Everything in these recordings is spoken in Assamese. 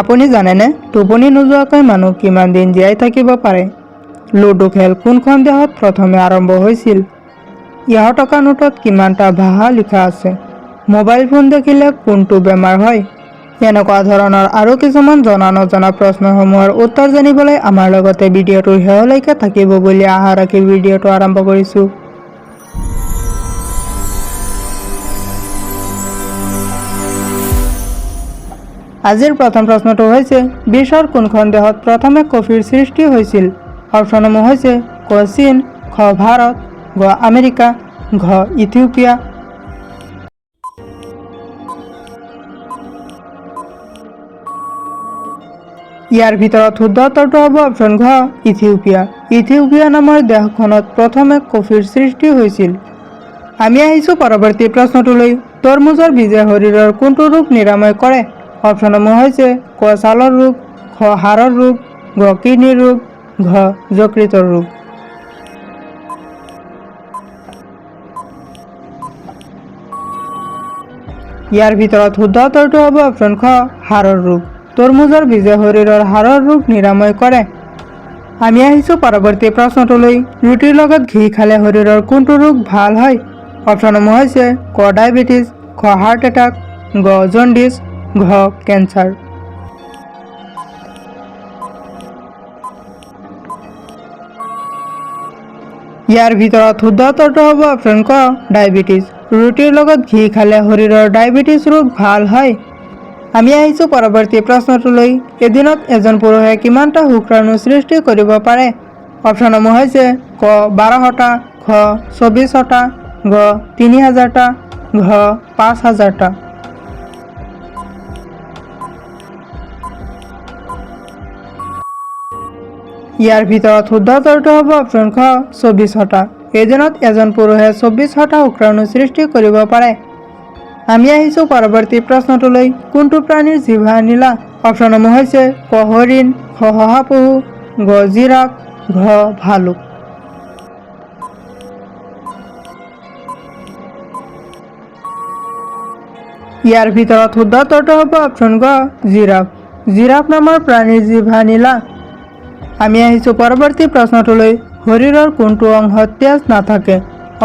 আপুনি জানেনে টোপনি নোযোৱাকৈ মানুহ কিমান দিন জীয়াই থাকিব পাৰে? লুডু খেল কোনখন দেশত প্ৰথমে আৰম্ভ হৈছিল? ১০০ টকা নোটত কিমানটা ভাষা লিখা আছে? মোবাইল ফোন দেখিলে কোনটো বেমাৰ হয়? এনেকুৱা ধৰণৰ আৰু কিছুমান জনা নজনা প্ৰশ্নসমূহৰ উত্তৰ জানিবলৈ আমাৰ লগতে ভিডিঅ'টোৰ শেষলৈকে থাকিব বুলি আশা ৰাখি ভিডিঅ'টো আৰম্ভ কৰিছোঁ। আজিৰ প্ৰথম প্ৰশ্নটো হৈছে বিশ্বৰ কোনখন দেশত প্ৰথমে কফিৰ সৃষ্টি হৈছিল? অপশ্যনসমূহ হৈছে ক চীন, খ ভাৰত, গ আমেৰিকা, ঘ ইথিওপিয়া। ইয়াৰ ভিতৰত শুদ্ধ উত্তৰটো হ'ব অপশ্যন ঘ ইথিওপিয়া। ইথিওপিয়া নামৰ দেশখনত প্ৰথমে কফিৰ সৃষ্টি হৈছিল। আমি আহিছোঁ পৰৱৰ্তী প্ৰশ্নটোলৈ। তৰমুজৰ বীজে শৰীৰৰ কোনটো ৰোগ নিৰাময় কৰে? অপশ্যনসমূহ হৈছে ক ছালৰ ৰোগ, খ হাড়ৰ ৰোগ, গ কিডনিৰ ৰোগ, ঘ যকৃতৰ ৰোগ। ইয়াৰ ভিতৰত শুদ্ধ উত্তৰটো হ'ব অপশ্যন খ হাড়ৰ ৰোগ। তৰমুজৰ বীজে শৰীৰৰ হাড়ৰ ৰোগ নিৰাময় কৰে। আমি আহিছোঁ পৰৱৰ্তী প্ৰশ্নটোলৈ। ৰুটিৰ লগত ঘি খালে শৰীৰৰ কোনটো ৰোগ ভাল হয়? অপশ্যনসমূহ হৈছে ক ডায়েবেটিছ, খ হাৰ্ট এটাক, গ জণ্ডিছ, ঘ কেঞ্চাৰ। ইয়াৰ ভিতৰত শুদ্ধ উত্তৰটো হ'ব অপশ্যন ক ডায়েবেটিছ। ৰুটিৰ লগত ঘি খালে শৰীৰৰ ডায়েবেটিছ ৰোগ ভাল হয়। আমি আহিছোঁ পৰৱৰ্তী প্ৰশ্নটোলৈ। এদিনত এজন পুৰুষে কিমানটা শুক্ৰাণু সৃষ্টি কৰিব পাৰে? অপশ্যনসমূহ হৈছে ক ১২০০টা, খ ২৪০০টা, গ ৩০০০টা, ঘ ৫০০০টা। ইয়াৰ ভিতৰত শুদ্ধ উত্তৰটো হ'ব অপশ্যন খ ২৪০০টা। এদিনত এজন পুৰুষে ২৪০০টা শুক্ৰাণু সৃষ্টি কৰিব পাৰে। আমি আহিছোঁ পৰৱৰ্তী প্ৰশ্নটোলৈ। কোনটো প্ৰাণীৰ জিভা নীলা? অপশ্যনসমূহ হৈছে ক হৰিণ, খ শহাপহু, গ জিৰাফ, ঘ ভালুক। ইয়াৰ ভিতৰত শুদ্ধ উত্তৰটো হ'ব অপশ্যন গ জিৰাফ। জিৰাফ নামৰ প্ৰাণীৰ জিভা নীলা। আমি আহিছোঁ পৰৱৰ্তী প্ৰশ্নটোলৈ। শৰীৰৰ কোনটো অংশত তেজ নাথাকে?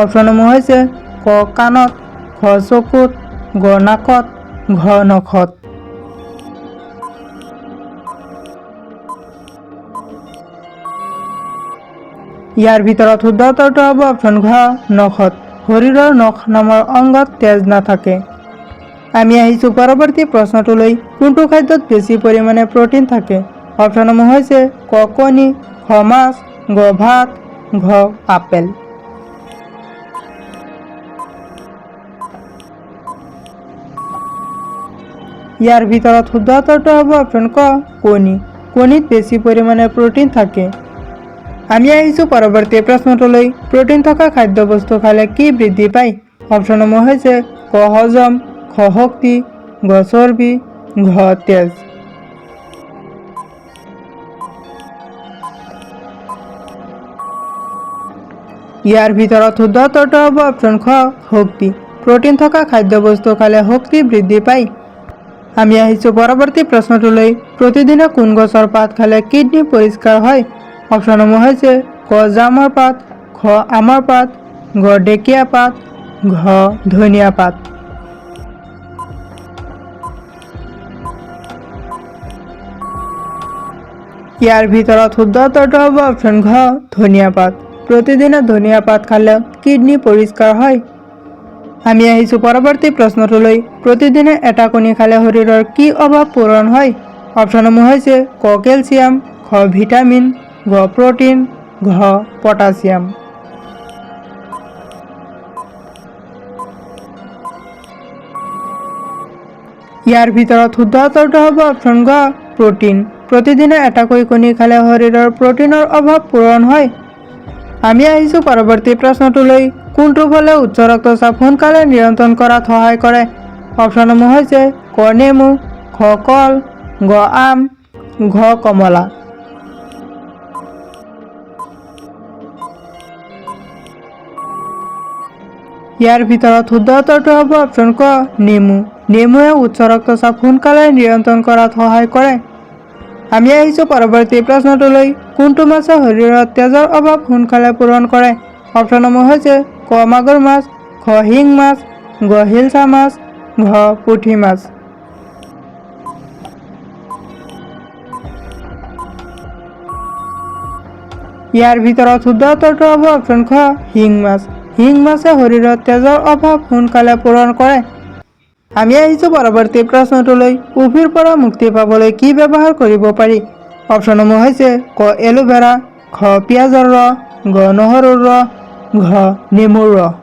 অপশ্যনসমূহ হৈছে ক কাণত, খ চকুত, গ নাকত, ঘ নখত। ইয়াৰ ভিতৰত শুদ্ধ উত্তৰটো হ'ব অপশ্যন ঘ নখত। শৰীৰৰ নখ নামৰ অংগত তেজ নাথাকে। আমি আহিছোঁ পৰৱৰ্তী প্ৰশ্নটোলৈ। কোনটো খাদ্যত বেছি পৰিমাণে প্ৰটিন থাকে? অপশ্যনসমূহ হৈছে ক কণী, খ মাছ, গ ভাত, ঘ আপেল। ইয়াৰ ভিতৰত শুদ্ধ উত্তৰটো হ'ব অপশ্যন ক কণী। কণীত বেছি পৰিমাণে প্ৰটিন থাকে। আমি আহিছোঁ পৰৱৰ্তী প্ৰশ্নটোলৈ। প্ৰটিন থকা খাদ্যবস্তু খালে কি বৃদ্ধি পায়? অপশ্যনসমূহ হৈছে ক হজম, খ শক্তি, গ চৰ্বি, ঘ তেজ। ইয়াৰ ভিতৰত শুদ্ধ উত্তৰটো হ'ব অপশ্যন খ শক্তি। প্ৰটিন থকা খাদ্যবস্তু খালে শক্তি বৃদ্ধি পায়। আমি আহিছোঁ পৰৱৰ্তী প্ৰশ্নটোলৈ। প্ৰতিদিনে কোন গছৰ পাত খালে কিডনি পৰিষ্কাৰ হয়? অপশ্যনসমূহ হৈছে ক জামৰ পাত, খ আমৰ পাত, গ ঢেকীয়া পাত, ঘ ধনিয়া পাত। ইয়াৰ ভিতৰত শুদ্ধ উত্তৰটো হ'ব অপশ্যন ঘ ধনিয়া পাত। প্ৰতিদিনে ধনিয়া পাত খালে কিডনি পৰিষ্কাৰ হয়। আমি আহিছোঁ পৰৱৰ্তী প্ৰশ্নটোলৈ। প্ৰতিদিনে এটা কণী খালে শৰীৰৰ কি অভাৱ পূৰণ হয়? অপশ্যনসমূহ হৈছে ক কেলচিয়াম, খ ভিটামিন, ঘ প্ৰটিন, ঘ পটাছিয়াম। ইয়াৰ ভিতৰত শুদ্ধ উত্তৰটো হ'ব অপশ্যন গ প্ৰটিন। প্ৰতিদিনে এটাকৈ কণী খালে শৰীৰৰ প্ৰটিনৰ অভাৱ পূৰণ হয়। আমি আহিছোঁ পৰৱৰ্তী প্ৰশ্নটোলৈ। কোনটো ফলে উচ্চ ৰক্তচাপ সোনকালে নিয়ন্ত্ৰণ কৰাত সহায় কৰে? অপশ্যনসমূহ হৈছে ক নেমু, খ কল, গ আম, ঘ কমলা। ইয়াৰ ভিতৰত শুদ্ধ উত্তৰটো হ'ব অপশ্যন ক নেমু। নেমুৱে উচ্চ ৰক্তচাপ সোনকালে নিয়ন্ত্ৰণ কৰাত সহায় কৰে। আমি আহিছোঁ পৰৱৰ্তী প্ৰশ্নটোলৈ। কোনটো মাছে শৰীৰত তেজৰ অভাৱ সোনকালে পূৰণ কৰে? অপশ্যনসমূহ হৈছে ক মাগুৰ মাছ, খ শিং মাছ, গ হিলচা মাছ, ঘ পুঠি মাছ। ইয়াৰ ভিতৰত শুদ্ধ উত্তৰটো হ'ব অপশ্যন খ শিং মাছ। শিং মাছে শৰীৰত তেজৰ অভাৱ সোনকালে পূৰণ কৰে। আমি আহিছোঁ পৰৱৰ্তী প্ৰশ্নটোলৈ। উফিৰ পৰা মুক্তি পাবলৈ কি ব্যৱহাৰ কৰিব পাৰি? অপশ্যনসমূহ হৈছে ক এলোভেৰা, খ পিঁয়াজৰ ৰস, গ নহৰুৰ ৰস, ঘ নেমুৰ ৰস।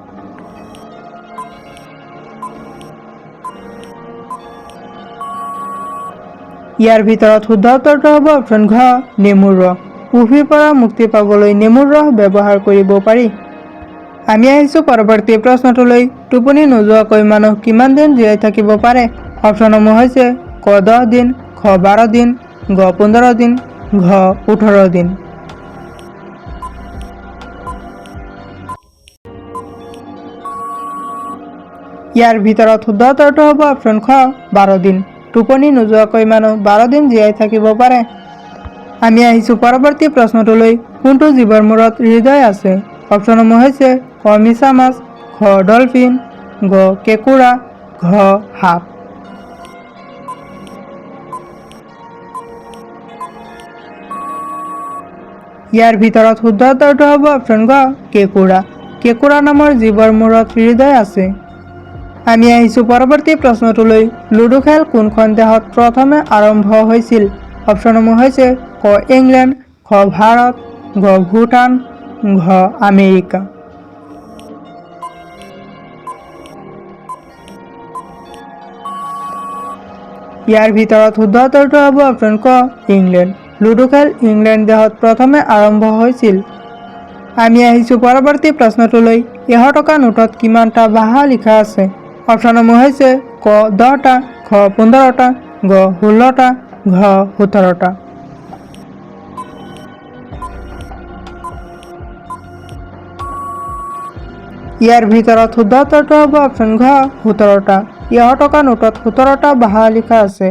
ইয়াৰ ভিতৰত শুদ্ধ উত্তৰটো হ'ব অপশ্যন ঘ নেমুৰ ৰস। উফিৰ পৰা মুক্তি পাবলৈ নেমুৰ ৰস ব্যৱহাৰ কৰিব পাৰি। আমি আহিছোঁ পৰৱৰ্তী প্ৰশ্নটোলৈ। টোপনি নোযোৱাকৈ মানুহ কিমান দিন জীয়াই থাকিব পাৰে? অপশ্যনসমূহ হৈছে ক 10 দিন, খ 12 দিন, গ 15 দিন, ঘ 18 দিন। ইয়াৰ ভিতৰত শুদ্ধ উত্তৰটো হ'ব অপশ্যন খ 12 দিন। টোপনি নোযোৱাকৈ মানুহ 12 দিন জীয়াই থাকিব পাৰে। আমি আহিছোঁ পৰৱৰ্তী প্ৰশ্নটোলৈ। কোনটো জীৱৰ মূৰত হৃদয় আছে? অপশ্যনসমূহ হৈছে ক মিছা মাছ, খ ডলফিন, গ কেঁকুৰা, ঘ সাপ। ইয়াৰ ভিতৰত শুদ্ধ উত্তৰটো হ'ব অপশ্যন গ কেঁকুৰা। কেঁকুৰা নামৰ জীৱৰ মূৰত হৃদয় আছে। আমি আহিছোঁ পৰৱৰ্তী প্ৰশ্নটোলৈ। লুডু খেল কোনখন দেশত প্ৰথমে আৰম্ভ হৈছিল? অপশ্যনসমূহ হৈছে ক ইংলেণ্ড, খ ভাৰত, গ ভূটান, ঘ আমেৰিকা। ইয়াৰ ভিতৰত শুদ্ধ উত্তৰটো হ'ব অপশ্যন ক ইংলেণ্ড। লুডু খেল ইংলেণ্ড দেশত প্ৰথমে আৰম্ভ হৈছিল। আমি আহিছোঁ পৰৱৰ্তী প্ৰশ্নটোলৈ। 100 টকা নোটত কিমানটা ভাষা লিখা আছে? অপশ্যনসমূহ হৈছে ক 10টা, খ 15টা, গ 16টা, ঘ 17টা। ইয়াৰ ভিতৰত শুদ্ধ উত্তৰটো হ'ব অপশ্যন ঘ 17টা। 100 টকা নোটত 17টা ভাষা লিখা আছে।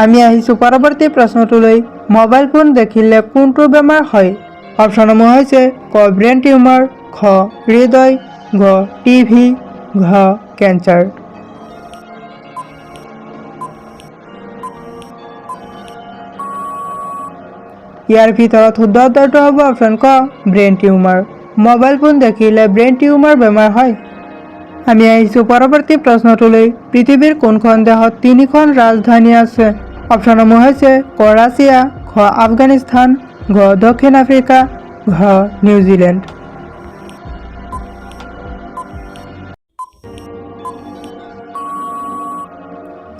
আমি আহিছোঁ পৰৱৰ্তী প্ৰশ্নটোলৈ। মোবাইল ফোন দেখিলে কোনটো বেমাৰ হয়? অপশ্যনসমূহ হৈছে ক ব্ৰেইন টিউমাৰ, খ হৃদয়, গ টিভি, ঘ কেঞ্চাৰ। ইয়াৰ ভিতৰত শুদ্ধ উত্তৰটো হ'ব অপশ্যন ক ব্ৰেইন টিউমাৰ। মোবাইল ফোন দেখিলে ব্ৰেইন টিউমাৰ বেমাৰ হয়। আমি আহিছোঁ পৰৱৰ্তী প্ৰশ্নটোলৈ। পৃথিৱীৰ কোনখন দেশত 3খন ৰাজধানী আছে? অপশ্যনসমূহ হৈছে ক ৰাছিয়া, খ আফগানিস্তান, ঘ দক্ষিণ আফ্ৰিকা, ঘ নিউজিলেণ্ড।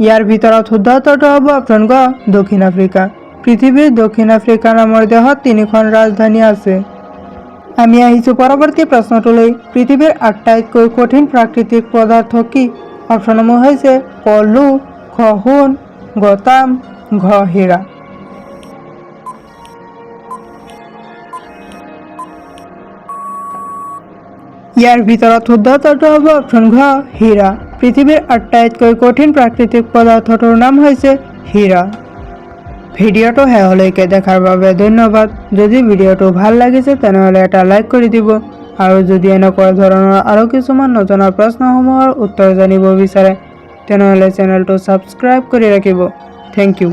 ইয়াৰ ভিতৰত শুদ্ধ উত্তৰটো হ'ব অপশ্যন গ দক্ষিণ আফ্ৰিকা। পৃথিৱীৰ দক্ষিণ আফ্ৰিকা নামৰ দেশত 3খন ৰাজধানী আছে। আমি আহিছোঁ পৰৱৰ্তী প্ৰশ্নটোলৈ। পৃথিৱীৰ আটাইতকৈ কঠিন প্ৰাকৃতিক পদাৰ্থ কি? অপশ্যনসমূহ হৈছে ক লো, খ সোণ, গ তাম, ঘ হীৰা। ইয়াৰ ভিতৰত শুদ্ধ উত্তৰটো হ'ব অপশ্যন ঘ হীৰা। পৃথিৱীৰ আটাইতকৈ কঠিন প্ৰাকৃতিক পদাৰ্থটোৰ নাম হৈছে হীৰা। ভিডিঅ'টো শেষলৈকে দেখাৰ বাবে ধন্যবাদ। যদি ভিডিঅ'টো ভাল লাগিছে তেনেহ'লে এটা লাইক কৰি দিব আৰু যদি এনেকুৱা ধৰণৰ আৰু কিছুমান নজনা প্ৰশ্নসমূহৰ উত্তৰ জানিব বিচাৰে তেনেহ'লে চেনেলটো ছাবস্ক্ৰাইব কৰি ৰাখিব। Thank U.